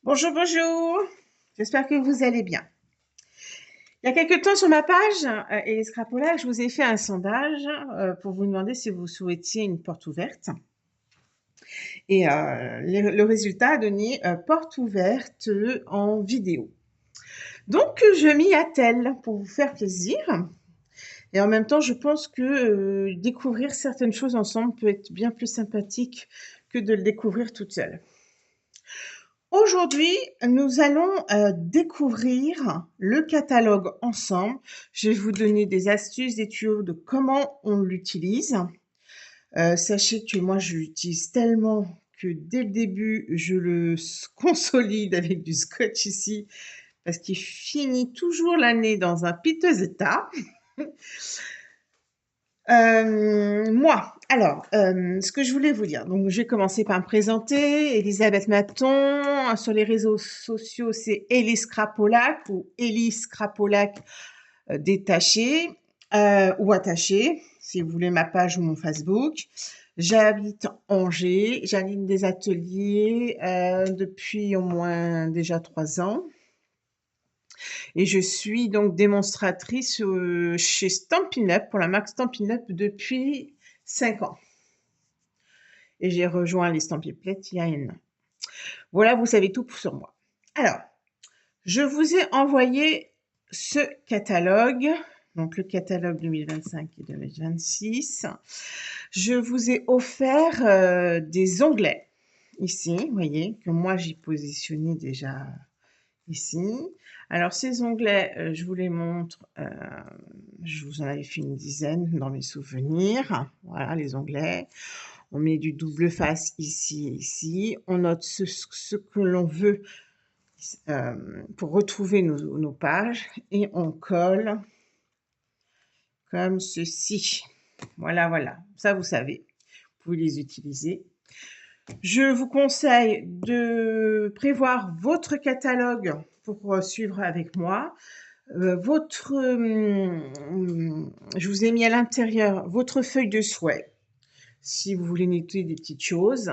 Bonjour, bonjour. J'espère que vous allez bien. Il y a quelque temps sur ma page et Scrapola, je vous ai fait un sondage pour vous demander si vous souhaitiez une porte ouverte. Et le résultat a donné porte ouverte en vidéo. Donc, je m'y attelle pour vous faire plaisir. Et en même temps, je pense que découvrir certaines choses ensemble peut être bien plus sympathique que de le découvrir toute seule. Aujourd'hui, nous allons découvrir le catalogue ensemble. Je vais vous donner des astuces, des tuyaux de comment on l'utilise. Sachez que moi, je l'utilise tellement que dès le début, je le consolide avec du scotch ici parce qu'il finit toujours l'année dans un piteux état. Ce que je voulais vous dire, donc je vais commencer par me présenter. Elisabeth Maton, sur les réseaux sociaux, c'est Élise Crapolac ou Élise Crapolac détaché ou attaché, si vous voulez ma page ou mon Facebook. J'habite Angers, j'anime des ateliers depuis au moins déjà 3 ans. Et je suis donc démonstratrice chez Stampin' Up, pour la marque Stampin' Up depuis 5 ans. Et j'ai rejoint les Stampin' il y a 1 an. Voilà, vous savez tout sur moi. Alors, je vous ai envoyé ce catalogue, donc le catalogue 2025 et 2026. Je vous ai offert des onglets ici, vous voyez, que moi j'ai positionné déjà ici. Alors ces onglets, je vous les montre, je vous en avais fait une dizaine dans mes souvenirs. Voilà les onglets. On met du double face ici et ici. On note ce que l'on veut pour retrouver nos pages et on colle comme ceci. Voilà, voilà. Ça, vous savez. Vous pouvez les utiliser. Je vous conseille de prévoir votre catalogue pour suivre avec moi. Je vous ai mis à l'intérieur votre feuille de souhait, si vous voulez noter des petites choses.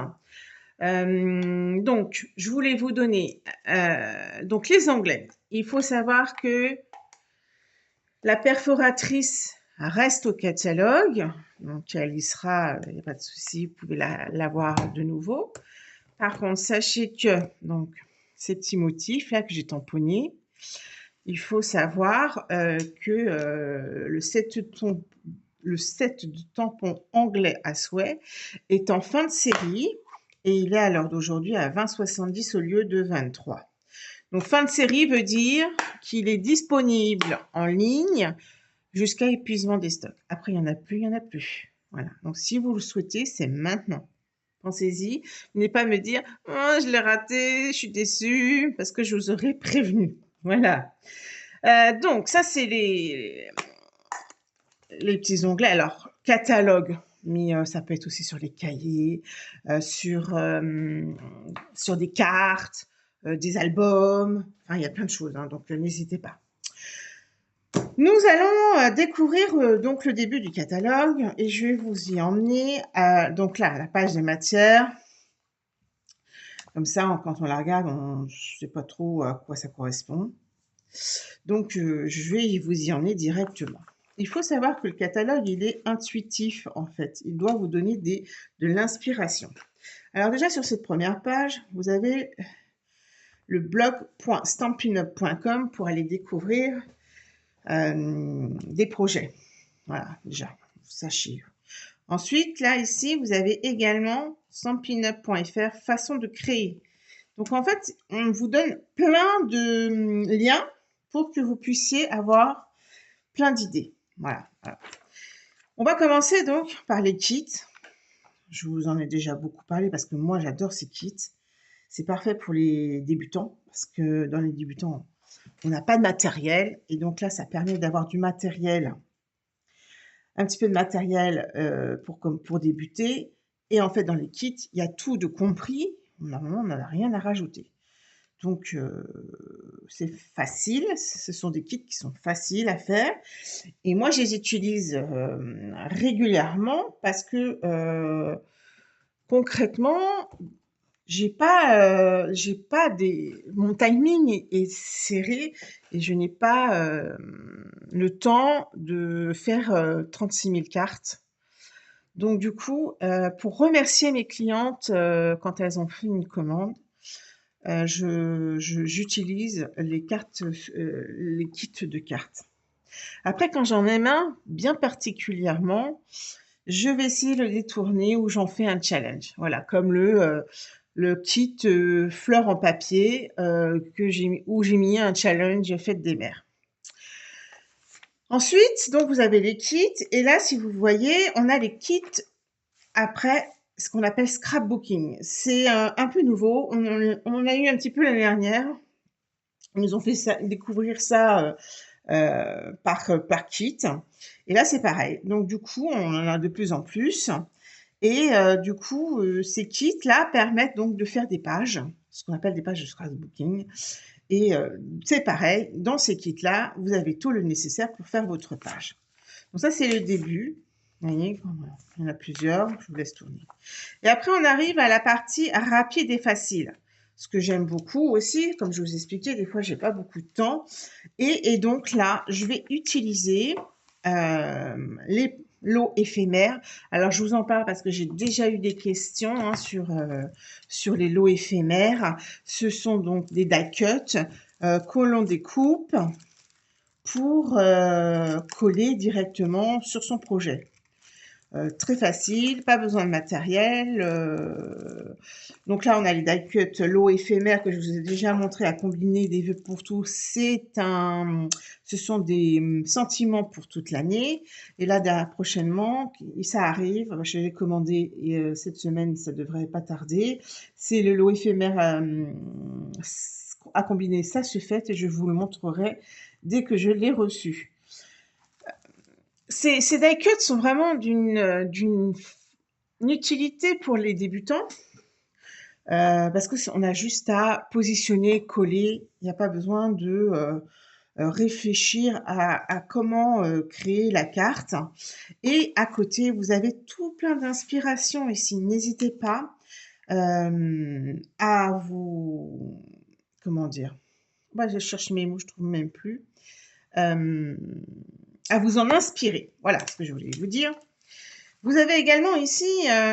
Donc, je voulais vous donner donc les onglets. Il faut savoir que la perforatrice reste au catalogue, donc elle y sera, il n'y a pas de souci, vous pouvez la voir de nouveau. Par contre, sachez que donc ces petits motifs là que j'ai tamponnés, il faut savoir que le set de tampons anglais à souhait est en fin de série et il est à l'heure d'aujourd'hui à 20,70 au lieu de 23. Donc fin de série veut dire qu'il est disponible en ligne jusqu'à épuisement des stocks. Après, il n'y en a plus, il n'y en a plus. Voilà. Donc si vous le souhaitez, c'est maintenant. Pensez-y. Venez pas me dire oh, je l'ai raté, je suis déçue, parce que je vous aurais prévenu. Voilà. Donc, ça, c'est les petits onglets. Alors, catalogue, mais ça peut être aussi sur les cahiers, sur des cartes, des albums. Enfin, il y a plein de choses, hein, donc n'hésitez pas. Nous allons découvrir donc le début du catalogue et je vais vous y emmener donc là, la page des matières. Comme ça, quand on la regarde, on ne sait pas trop à quoi ça correspond. Donc, je vais vous y emmener directement. Il faut savoir que le catalogue, il est intuitif en fait. Il doit vous donner de l'inspiration. Alors déjà, sur cette première page, vous avez le blog.stampinup.com pour aller découvrir des projets. Voilà, déjà, vous sachiez. Ensuite, là, ici, vous avez également stampinup.fr, façon de créer. Donc, en fait, on vous donne plein de liens pour que vous puissiez avoir plein d'idées. Voilà. On va commencer donc par les kits. Je vous en ai déjà beaucoup parlé parce que moi, j'adore ces kits. C'est parfait pour les débutants parce que dans les débutants, on n'a pas de matériel. Et donc là, ça permet d'avoir du matériel, un petit peu de matériel pour débuter. Et en fait, dans les kits, il y a tout de compris. Normalement, on n'en a rien à rajouter. Donc, c'est facile. Ce sont des kits qui sont faciles à faire. Et moi, je les utilise régulièrement parce que concrètement, j'ai pas mon timing est serré et je n'ai pas le temps de faire 36 000 cartes. Donc du coup, pour remercier mes clientes quand elles ont fait une commande, j'utilise les cartes, les kits de cartes. Après, quand j'en ai un bien particulièrement, je vais essayer de le détourner ou j'en fais un challenge. Voilà, comme le kit fleurs en papier où j'ai mis un challenge fête des mères. Ensuite, donc vous avez les kits et là, si vous voyez, on a les kits après ce qu'on appelle scrapbooking. C'est un peu nouveau. On en a eu un petit peu l'année dernière. Ils nous ont fait découvrir ça par kit. Et là, c'est pareil. Donc, du coup, on en a de plus en plus. Et du coup, ces kits-là permettent donc de faire des pages, ce qu'on appelle des pages de scrapbooking. Et c'est pareil, dans ces kits-là, vous avez tout le nécessaire pour faire votre page. Donc ça, c'est le début. Vous voyez, il y en a plusieurs, je vous laisse tourner. Et après, on arrive à la partie rapide et facile. Ce que j'aime beaucoup aussi, comme je vous expliquais, des fois, j'ai pas beaucoup de temps. Et donc là, je vais utiliser les lots éphémères. Alors, je vous en parle parce que j'ai déjà eu des questions hein, sur les lots éphémères. Ce sont donc des die cuts que l'on découpe pour coller directement sur son projet. Très facile, pas besoin de matériel. Donc là, on a les die cut lot éphémère que je vous ai déjà montré à combiner des vœux pour tous. Ce sont des sentiments pour toute l'année. Et là, prochainement, ça arrive. Je l'ai commandé cette semaine, ça devrait pas tarder. C'est le lot éphémère à combiner, ça se fait et je vous le montrerai dès que je l'ai reçu. Ces die cuts sont vraiment d'une utilité pour les débutants parce qu'on a juste à positionner, coller. Il n'y a pas besoin de réfléchir à comment créer la carte. Et à côté, vous avez tout plein d'inspirations ici. N'hésitez pas à vous... Comment dire? Moi, je cherche mes mots, je trouve même plus. À vous en inspirer. Voilà ce que je voulais vous dire. Vous avez également ici,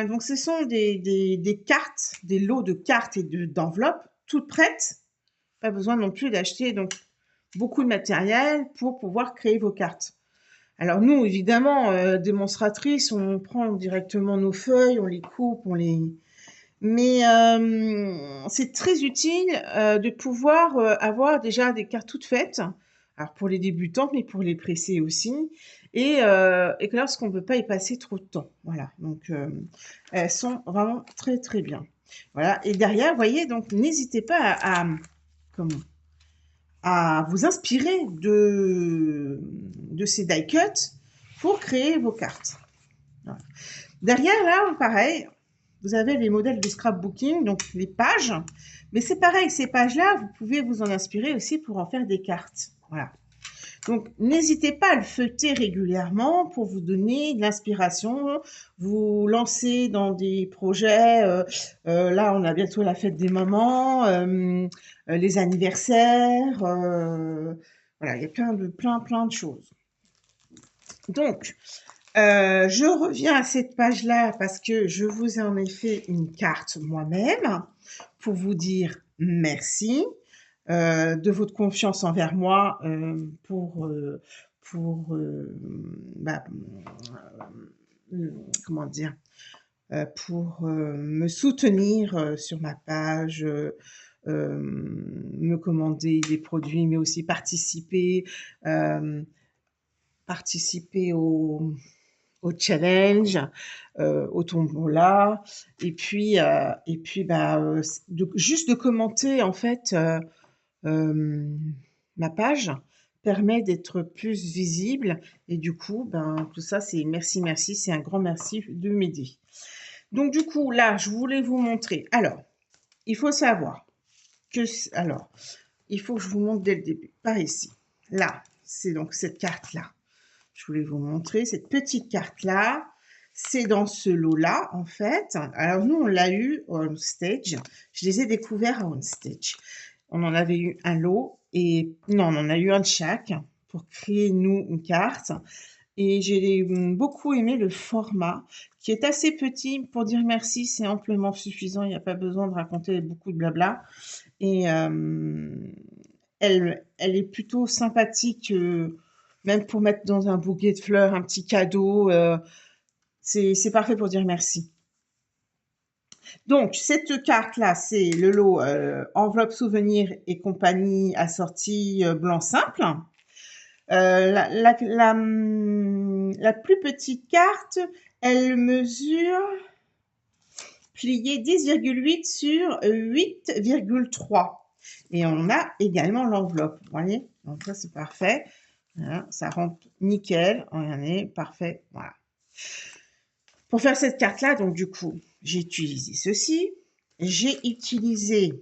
donc ce sont des cartes, des lots de cartes et d'enveloppes toutes prêtes. Pas besoin non plus d'acheter donc beaucoup de matériel pour pouvoir créer vos cartes. Alors nous, évidemment, démonstratrices, on prend directement nos feuilles, on les coupe, mais c'est très utile de pouvoir avoir déjà des cartes toutes faites. Alors pour les débutantes, mais pour les pressés aussi. Et que lorsqu'on ne peut pas y passer trop de temps. Voilà, donc elles sont vraiment très très bien. Voilà, et derrière, vous voyez, donc n'hésitez pas à vous inspirer de ces die cuts pour créer vos cartes. Voilà. Derrière, là, pareil, vous avez les modèles de scrapbooking, donc les pages. Mais c'est pareil, ces pages-là, vous pouvez vous en inspirer aussi pour en faire des cartes. Voilà. Donc, n'hésitez pas à le feuilleter régulièrement pour vous donner de l'inspiration, vous lancer dans des projets. Là, on a bientôt la fête des mamans, les anniversaires. Voilà, il y a plein de choses. Donc, je reviens à cette page-là parce que je vous en ai fait une carte moi-même pour vous dire merci de votre confiance envers moi comment dire, pour me soutenir sur ma page, me commander des produits, mais aussi participer au challenge, au tombola, et puis juste de commenter en fait ma page permet d'être plus visible et du coup tout ça c'est merci, c'est un grand merci de m'aider. Donc du coup là je voulais vous montrer. Alors il faut savoir que il faut que je vous montre dès le début par ici. Là c'est donc cette carte là. Je voulais vous montrer cette petite carte là. c'est dans ce lot-là, en fait. Alors, nous, on l'a eu on stage. Je les ai découverts à on stage. On en avait eu un lot et non, on en a eu un de chaque pour créer, nous, une carte. Et j'ai beaucoup aimé le format qui est assez petit. Pour dire merci, c'est amplement suffisant. Il n'y a pas besoin de raconter beaucoup de blabla. Et elle est plutôt sympathique, même pour mettre dans un bouquet de fleurs, un petit cadeau. C'est parfait pour dire merci. Donc, cette carte-là, c'est le lot enveloppe souvenir et compagnie assortie blanc simple. La plus petite carte, elle mesure pliée 10,8 sur 8,3. Et on a également l'enveloppe, vous voyez. Donc ça, c'est parfait. Voilà, ça rentre nickel. Regardez, parfait. Voilà. Pour faire cette carte-là, donc du coup, j'ai utilisé ceci. J'ai utilisé...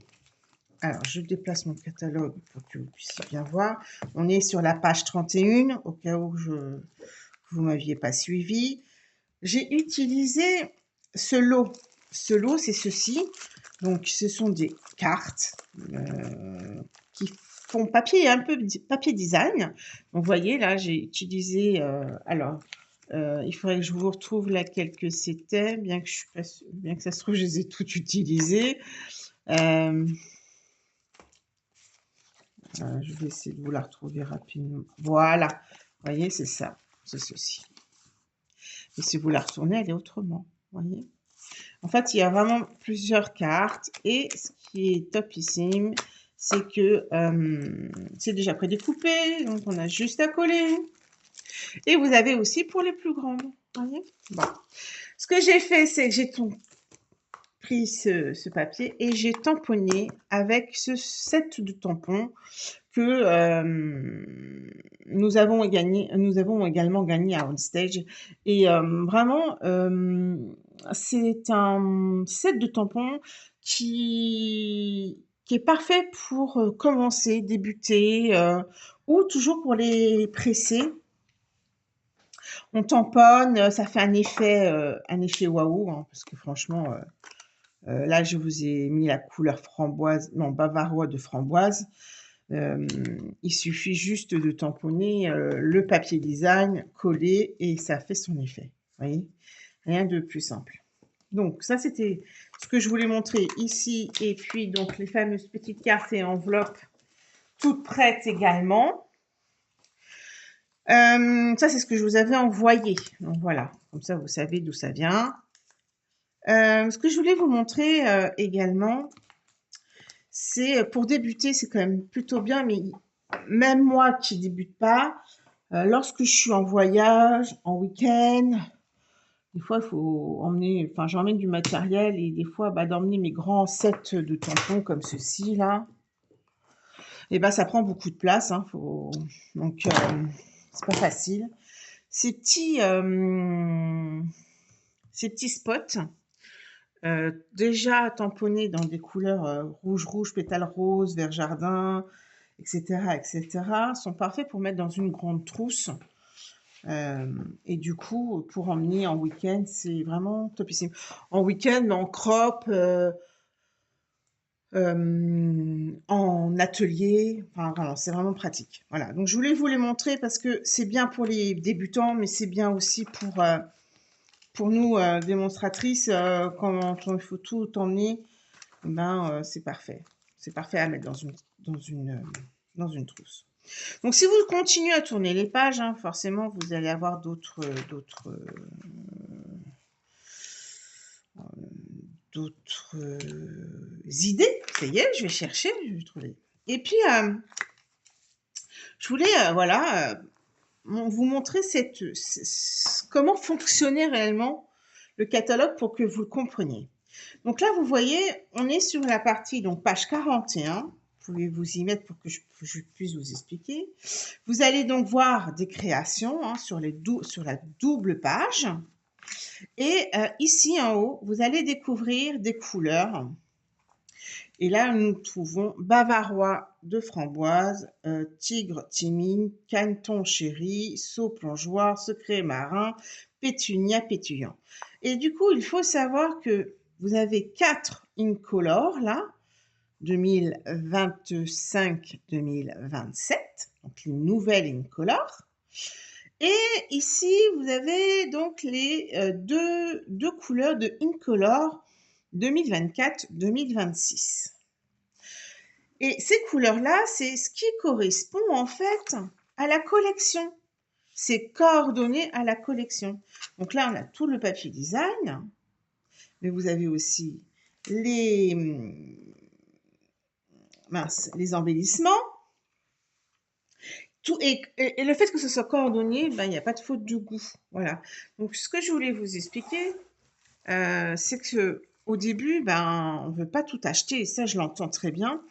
Alors, je déplace mon catalogue pour que vous puissiez bien voir. On est sur la page 31, au cas où vous ne m'aviez pas suivi. J'ai utilisé ce lot. Ce lot, c'est ceci. Donc, ce sont des cartes qui font papier, un peu papier design. Donc, vous voyez, là, j'ai utilisé... il faudrait que je vous retrouve laquelle que c'était, bien que ça se trouve, je les ai toutes utilisées. Je vais essayer de vous la retrouver rapidement. Voilà, vous voyez, c'est ça, c'est ceci. Et si vous la retournez, elle est autrement, vous voyez. En fait, il y a vraiment plusieurs cartes et ce qui est topissime, c'est que c'est déjà prédécoupé, donc on a juste à coller. Et vous avez aussi pour les plus grandes, vous voyez. Bon. Ce que j'ai fait, c'est que j'ai pris ce papier et j'ai tamponné avec ce set de tampons que nous avons également gagné à OnStage. Et vraiment, c'est un set de tampons qui est parfait pour commencer, débuter, ou toujours pour les presser. On tamponne, ça fait un effet waouh, hein, parce que franchement, là, je vous ai mis la couleur framboise, non, bavarois de framboise. Il suffit juste de tamponner le papier design, coller et ça fait son effet. Vous voyez, rien de plus simple. Donc, ça, c'était ce que je voulais montrer ici. Et puis, donc, les fameuses petites cartes et enveloppes toutes prêtes également. Ça, c'est ce que je vous avais envoyé. Donc, voilà, comme ça, vous savez d'où ça vient. Ce que je voulais vous montrer également, c'est pour débuter, c'est quand même plutôt bien, mais même moi qui débute pas, lorsque je suis en voyage, en week-end, des fois, il faut emmener, enfin, j'emmène du matériel et des fois, d'emmener mes grands sets de tampons comme ceci, là, et ça prend beaucoup de place, hein, donc, c'est pas facile. Ces petits spots, déjà tamponnés dans des couleurs rouge, pétale rose, vert jardin, etc., sont parfaits pour mettre dans une grande trousse. Et du coup, pour emmener en week-end, c'est vraiment topissime. En week-end, en crop, en atelier, enfin voilà, c'est vraiment pratique. Voilà, donc je voulais vous les montrer parce que c'est bien pour les débutants, mais c'est bien aussi pour nous, démonstratrices, quand il faut tout emmener, c'est parfait. C'est parfait à mettre dans une trousse. Donc, si vous continuez à tourner les pages, hein, forcément, vous allez avoir d'autres idées. Ça y est, je vais chercher, je vais trouver. Et puis, je voulais, vous montrer comment fonctionnait réellement le catalogue pour que vous le compreniez. Donc là, vous voyez, on est sur la partie, donc page 41. Vous pouvez vous y mettre pour que je puisse vous expliquer. Vous allez donc voir des créations sur la double page. Et ici en haut, vous allez découvrir des couleurs. Et là, nous trouvons bavarois de framboise, tigre timide, caneton chéri, saut plongeoir, secret marin, Pétunia pétullant. Et du coup, il faut savoir que vous avez 4 incolores là, 2025-2027, donc les nouvelles incolores. Et ici, vous avez donc les deux couleurs de incolore 2024-2026. Et ces couleurs-là, c'est ce qui correspond en fait à la collection. C'est coordonné à la collection. Donc là, on a tout le papier design, mais vous avez aussi les embellissements. Tout, et le fait que ce soit coordonné, ben, il n'y a pas de faute de goût. Voilà. Donc, ce que je voulais vous expliquer, c'est que au début, ben, on ne veut pas tout acheter, et ça, je l'entends très bien.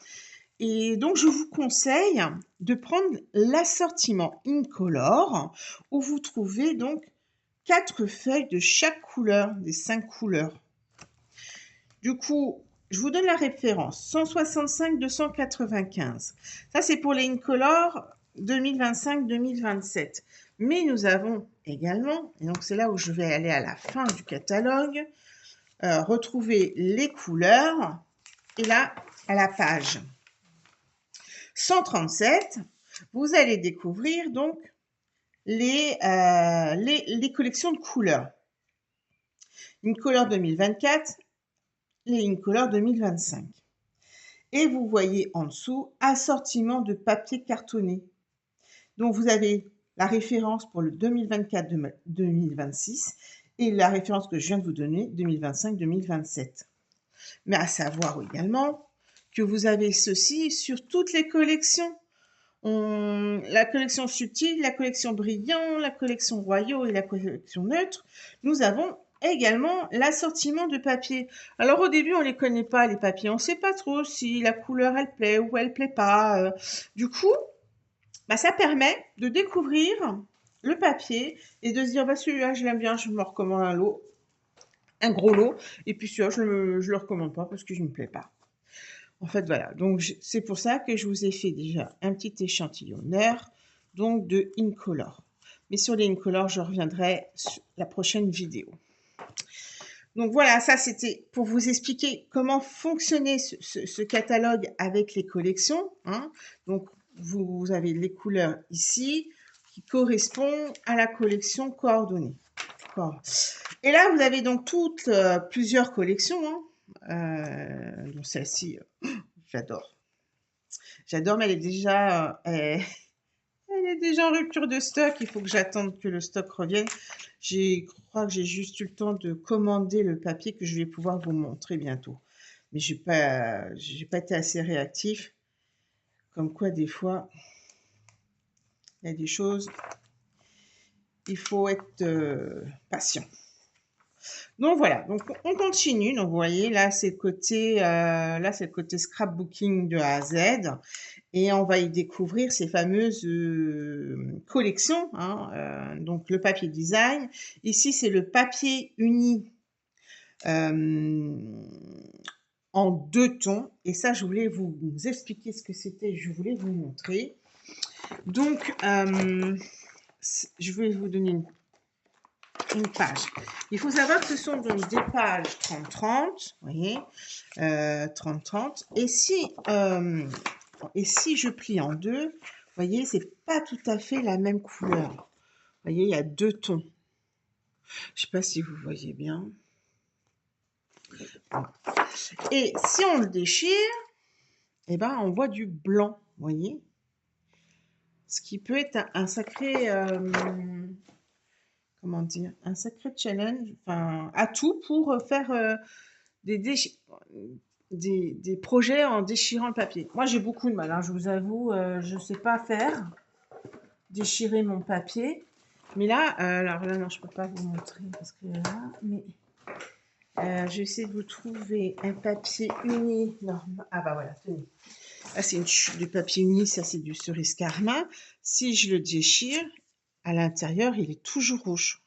Et donc, je vous conseille de prendre l'assortiment Incolore, où vous trouvez donc 4 feuilles de chaque couleur, des 5 couleurs. Du coup, je vous donne la référence, 165-295. Ça, c'est pour les Incolore 2025-2027. Mais nous avons également, et donc c'est là où je vais aller à la fin du catalogue, retrouver les couleurs, et là, à la page 137, vous allez découvrir donc les collections de couleurs. Incolore 2024, les Incolore 2025. Et vous voyez en dessous, assortiment de papier cartonné. Donc, vous avez la référence pour le 2024-2026 et la référence que je viens de vous donner, 2025-2027. Mais à savoir également que vous avez ceci sur toutes les collections. La collection subtile, la collection brillant, la collection royaux et la collection neutre. Nous avons également l'assortiment de papier. Alors au début, on les connaît pas, les papiers. On ne sait pas trop si la couleur, elle plaît ou elle plaît pas. Du coup, bah, ça permet de découvrir le papier et de se dire, bah, celui-là, je l'aime bien, je me recommande un gros lot. Et puis celui-là, je le recommande pas parce que je ne me plaît pas. En fait, voilà. Donc, c'est pour ça que je vous ai fait déjà un petit échantillonneur donc de Incolore. Mais sur les Incolore, je reviendrai sur la prochaine vidéo. Donc voilà, ça c'était pour vous expliquer comment fonctionnait ce catalogue avec les collections. Hein. Donc vous avez les couleurs ici qui correspondent à la collection coordonnée. Et là, vous avez donc toutes plusieurs collections. Hein. Donc celle-ci, j'adore. J'adore, mais elle est déjà... elle est déjà en rupture de stock. Il faut que j'attende que le stock revienne. Je crois que j'ai juste eu le temps de commander le papier que je vais pouvoir vous montrer bientôt. Mais j'ai pas été assez réactif. Comme quoi, des fois, il y a des choses, il faut être patient. Donc voilà, donc on continue. Donc vous voyez, là c'est le côté scrapbooking de A à Z. Et on va y découvrir ces fameuses collections. Hein, donc le papier design. Ici, c'est le papier uni en 2 tons. Et ça, je voulais vous expliquer ce que c'était. Je voulais vous montrer. Donc, je vais vous donner une page. Il faut savoir que ce sont donc des pages 30-30. Vous voyez, 30-30. Et si je plie en 2, vous voyez, c'est pas tout à fait la même couleur. Vous voyez, il y a 2 tons. Je sais pas si vous voyez bien. Et si on le déchire, eh ben, on voit du blanc, vous voyez. Ce qui peut être un sacré, comment dire, un sacré challenge, enfin, atout pour faire des projets en déchirant le papier. Moi, j'ai beaucoup de mal, hein, je vous avoue, je ne sais pas faire, déchirer mon papier. Mais là, alors là, non, je ne peux pas vous montrer parce que là, mais je vais essayer de vous trouver un papier uni. Non, ah bah voilà, tenez. Là, c'est du papier uni, ça c'est du cerise karma. Si je le déchire, à l'intérieur, il est toujours rouge.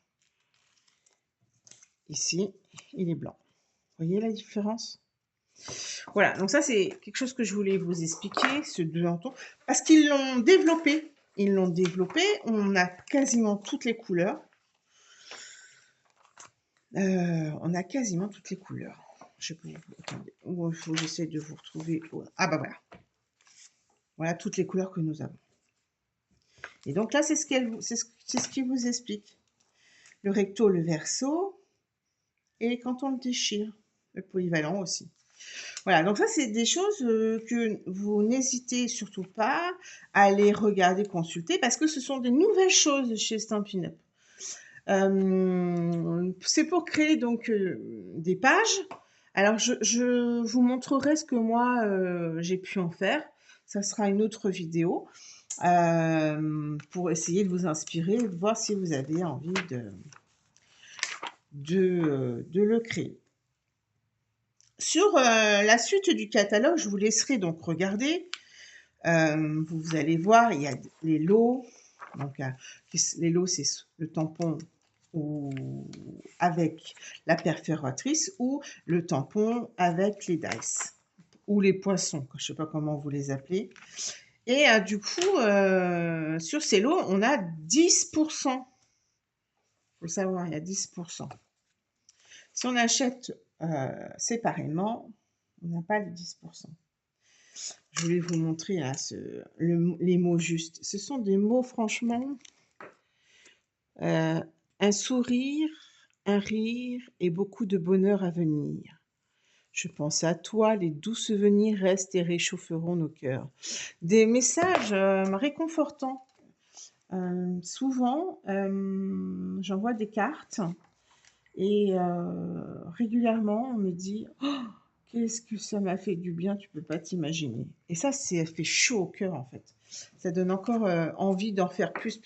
Ici, il est blanc. Vous voyez la différence? Voilà, donc ça c'est quelque chose que je voulais vous expliquer, ce 2 en ton, parce qu'ils l'ont développé. Ils l'ont développé, on a quasiment toutes les couleurs. On a quasiment toutes les couleurs. Je peux attendez, il faut que j'essaie de vous retrouver. Ah bah voilà. Voilà toutes les couleurs que nous avons. Et donc là, c'est ce qui vous explique. Le recto, le verso, et quand on le déchire, le polyvalent aussi. Voilà, donc ça, c'est des choses que vous n'hésitez surtout pas à aller regarder, consulter, parce que ce sont des nouvelles choses chez Stampin' Up. C'est pour créer donc des pages. Alors, je vous montrerai ce que moi, j'ai pu en faire. Ça sera une autre vidéo pour essayer de vous inspirer, de voir si vous avez envie de le créer. Sur la suite du catalogue, je vous laisserai donc regarder. Vous allez voir, il y a les lots. Donc, les lots, c'est le tampon avec la perforatrice ou le tampon avec les dice ou les poinçons, je ne sais pas comment vous les appelez. Et du coup, sur ces lots, on a 10%. Il faut le savoir, il y a 10%. Si on achète séparément, on n'a pas les 10%. Je voulais vous montrer là, les mots justes. Ce sont des mots, franchement, un sourire, un rire et beaucoup de bonheur à venir. Je pense à toi, les doux souvenirs restent et réchaufferont nos cœurs. Des messages réconfortants. Souvent, j'envoie des cartes et régulièrement, on me dit oh, « Qu'est-ce que ça m'a fait du bien, tu peux pas t'imaginer ». Et ça fait chaud au cœur en fait. Ça donne encore envie d'en faire plus.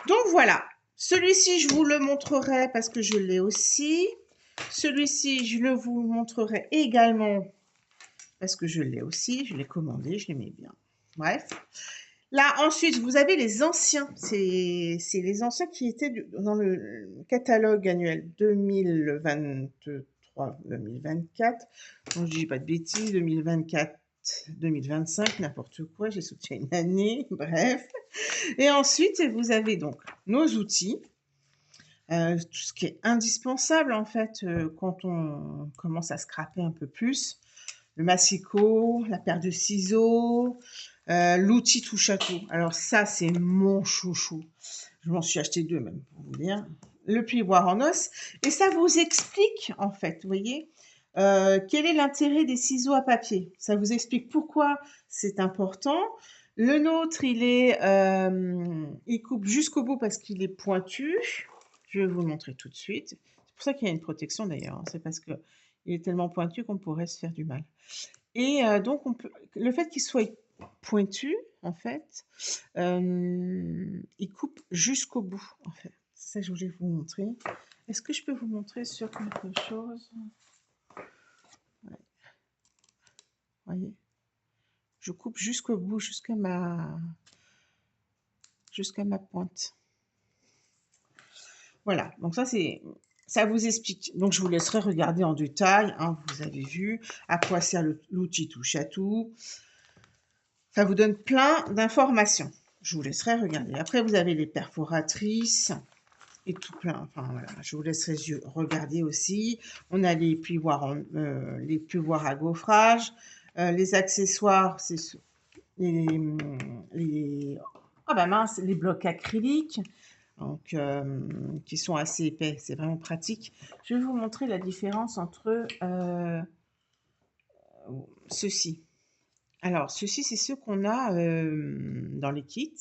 Donc voilà, celui-ci, je vous le montrerai parce que je l'ai aussi. Celui-ci, je le vous montrerai également parce que je l'ai aussi. Je l'ai commandé, je l'aimais bien. Bref. Là, ensuite, vous avez les anciens. C'est les anciens qui étaient dans le catalogue annuel 2023-2024. Donc, je dis pas de bêtises, 2024-2025, n'importe quoi. J'ai sauté une année, bref. Et ensuite, vous avez donc nos outils. Tout ce qui est indispensable, en fait, quand on commence à scraper un peu plus. Le massicot, la paire de ciseaux, l'outil touche à tout. Alors ça, c'est mon chouchou. Je m'en suis acheté 2 même, pour vous dire. Le plioir en os. Et ça vous explique, en fait, vous voyez, quel est l'intérêt des ciseaux à papier. Ça vous explique pourquoi c'est important. Le nôtre, il coupe jusqu'au bout parce qu'il est pointu. Je vais vous le montrer tout de suite. C'est pour ça qu'il y a une protection d'ailleurs. Hein. C'est parce qu'il est tellement pointu qu'on pourrait se faire du mal. Et donc, le fait qu'il soit pointu, en fait, il coupe jusqu'au bout, en fait. C'est ça que je voulais vous montrer. Est-ce que je peux vous montrer sur quelque chose? Ouais. Voyez, je coupe jusqu'au bout, jusqu'à ma pointe. Voilà, donc ça vous explique. Donc, je vous laisserai regarder en détail. Hein, vous avez vu à quoi sert l'outil touche à tout. Ça vous donne plein d'informations. Je vous laisserai regarder. Après, vous avez les perforatrices et tout plein. Enfin, voilà, je vous laisserai regarder aussi. On a les plioirs à gaufrage. Les accessoires, c'est les blocs acryliques. Donc, qui sont assez épais, c'est vraiment pratique. Je vais vous montrer la différence entre ceux-ci. Alors, ceux-ci, c'est ceux qu'on a dans les kits,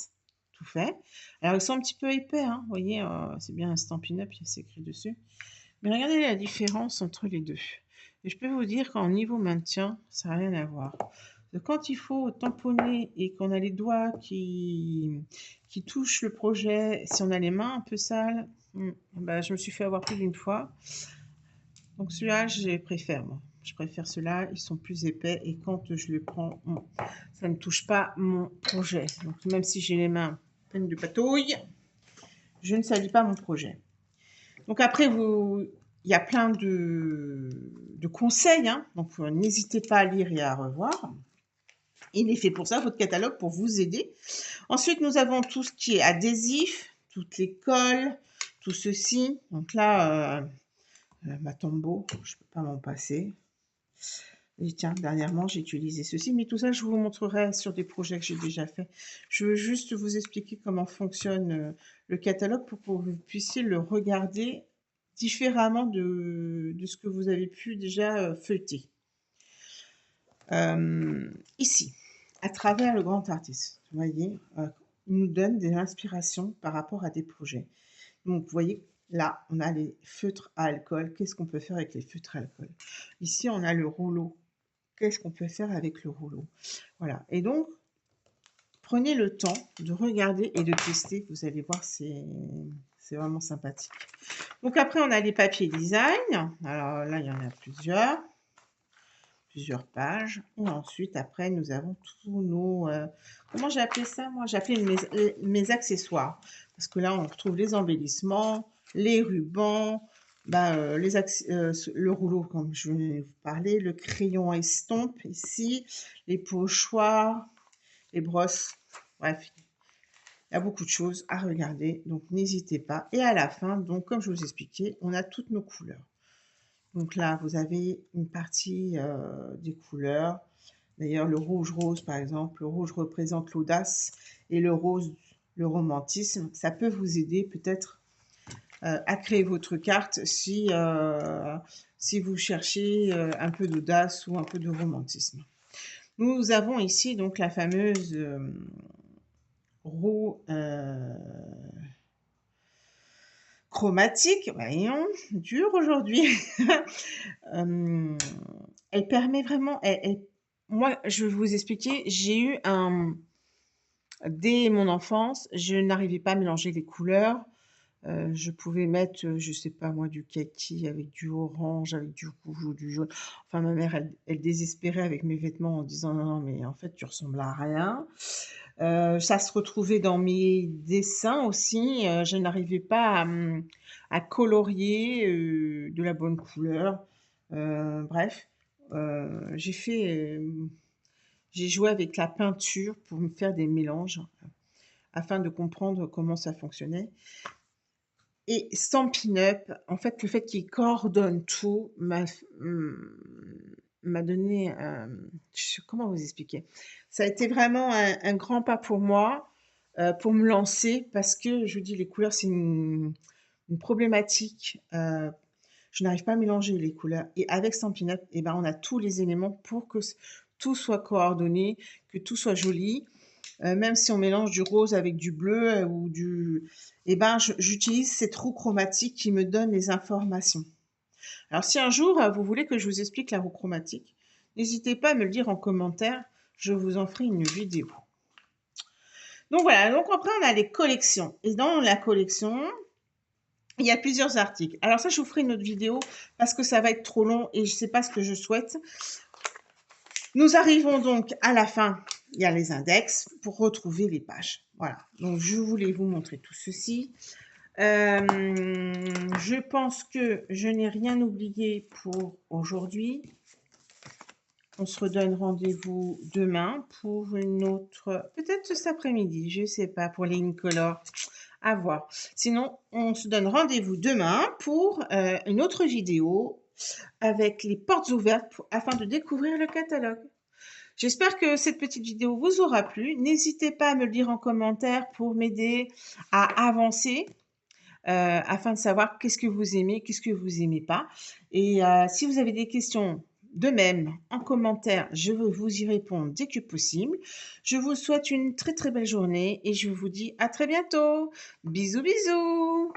tout fait. Alors, ils sont un petit peu épais, hein, vous voyez, c'est bien un Stampin' Up, c'est écrit dessus. Mais regardez la différence entre les deux. Et je peux vous dire qu'en niveau maintien, ça n'a rien à voir. Quand il faut tamponner et qu'on a les doigts qui touchent le projet, si on a les mains un peu sales, bah, je me suis fait avoir plus d'une fois. Donc celui-là, je préfère, moi. Je préfère ceux-là, ils sont plus épais et quand je les prends, ça ne touche pas mon projet. Donc même si j'ai les mains pleines de patouille, je ne salis pas mon projet. Donc après, il y a plein de conseils, hein, donc n'hésitez pas à lire et à revoir. Il est fait pour ça, votre catalogue, pour vous aider. Ensuite, nous avons tout ce qui est adhésif, toutes les colles, tout ceci. Donc là, ma tombeau, je ne peux pas m'en passer. Et tiens, dernièrement, j'ai utilisé ceci, mais tout ça, je vous montrerai sur des projets que j'ai déjà faits. Je veux juste vous expliquer comment fonctionne le catalogue pour que vous puissiez le regarder différemment de ce que vous avez pu déjà feuilleter. Ici, à travers le grand artiste, vous voyez, il nous donne des inspirations par rapport à des projets. Donc, vous voyez, là, on a les feutres à alcool. Qu'est-ce qu'on peut faire avec les feutres à alcool? Ici, on a le rouleau. Qu'est-ce qu'on peut faire avec le rouleau? Voilà. Et donc, prenez le temps de regarder et de tester. Vous allez voir, c'est vraiment sympathique. Donc, après, on a les papiers design. Alors là, il y en a plusieurs pages. Et ensuite, après, nous avons tous nos... comment j'ai appelé ça, moi? J'ai appelé mes accessoires. Parce que là, on retrouve les embellissements, les rubans, le rouleau, comme je vais vous parler, le crayon estompe ici, les pochoirs, les brosses. Bref, il y a beaucoup de choses à regarder. Donc, n'hésitez pas. Et à la fin, donc, comme je vous expliquais, on a toutes nos couleurs. Donc là, vous avez une partie des couleurs. D'ailleurs, le rouge rose, par exemple, le rouge représente l'audace et le rose, le romantisme. Ça peut vous aider peut-être à créer votre carte si vous cherchez un peu d'audace ou un peu de romantisme. Nous avons ici donc la fameuse roue chromatique, voyons, dur aujourd'hui. Elle permet vraiment, moi, je vais vous expliquer, j'ai eu dès mon enfance, je n'arrivais pas à mélanger les couleurs. Je pouvais mettre, je sais pas moi, du kaki avec du orange, avec du rouge ou du jaune. Enfin, ma mère, elle désespérait avec mes vêtements en disant non, non, mais en fait, tu ressembles à rien. Ça se retrouvait dans mes dessins aussi. Je n'arrivais pas à colorier de la bonne couleur. Bref, j'ai joué avec la peinture pour me faire des mélanges afin de comprendre comment ça fonctionnait. Et Stampin' Up, en fait, le fait qu'il coordonne tout m'a donné, comment vous expliquer? Ça a été vraiment un grand pas pour moi, pour me lancer parce que je vous dis les couleurs, c'est une problématique, je n'arrive pas à mélanger les couleurs et avec Stampin' Up et ben, on a tous les éléments pour que tout soit coordonné, que tout soit joli. Même si on mélange du rose avec du bleu ou du... Eh ben, j'utilise cette roue chromatique qui me donne les informations. Alors, si un jour, vous voulez que je vous explique la roue chromatique, n'hésitez pas à me le dire en commentaire. Je vous en ferai une vidéo. Donc, voilà. Donc, après, on a les collections. Et dans la collection, il y a plusieurs articles. Alors, ça, je vous ferai une autre vidéo parce que ça va être trop long et je ne sais pas ce que je souhaite. Nous arrivons donc à la fin, il y a les index pour retrouver les pages. Voilà, donc je voulais vous montrer tout ceci. Je pense que je n'ai rien oublié pour aujourd'hui. On se redonne rendez-vous demain pour une autre, peut-être cet après-midi, je ne sais pas, pour les Incolor, à voir. Sinon, on se donne rendez-vous demain pour une autre vidéo avec les portes ouvertes afin de découvrir le catalogue. J'espère que cette petite vidéo vous aura plu. N'hésitez pas à me le dire en commentaire pour m'aider à avancer afin de savoir qu'est-ce que vous aimez, qu'est-ce que vous n'aimez pas. Et si vous avez des questions de même en commentaire, je vais vous y répondre dès que possible. Je vous souhaite une très très belle journée et je vous dis à très bientôt. Bisous bisous.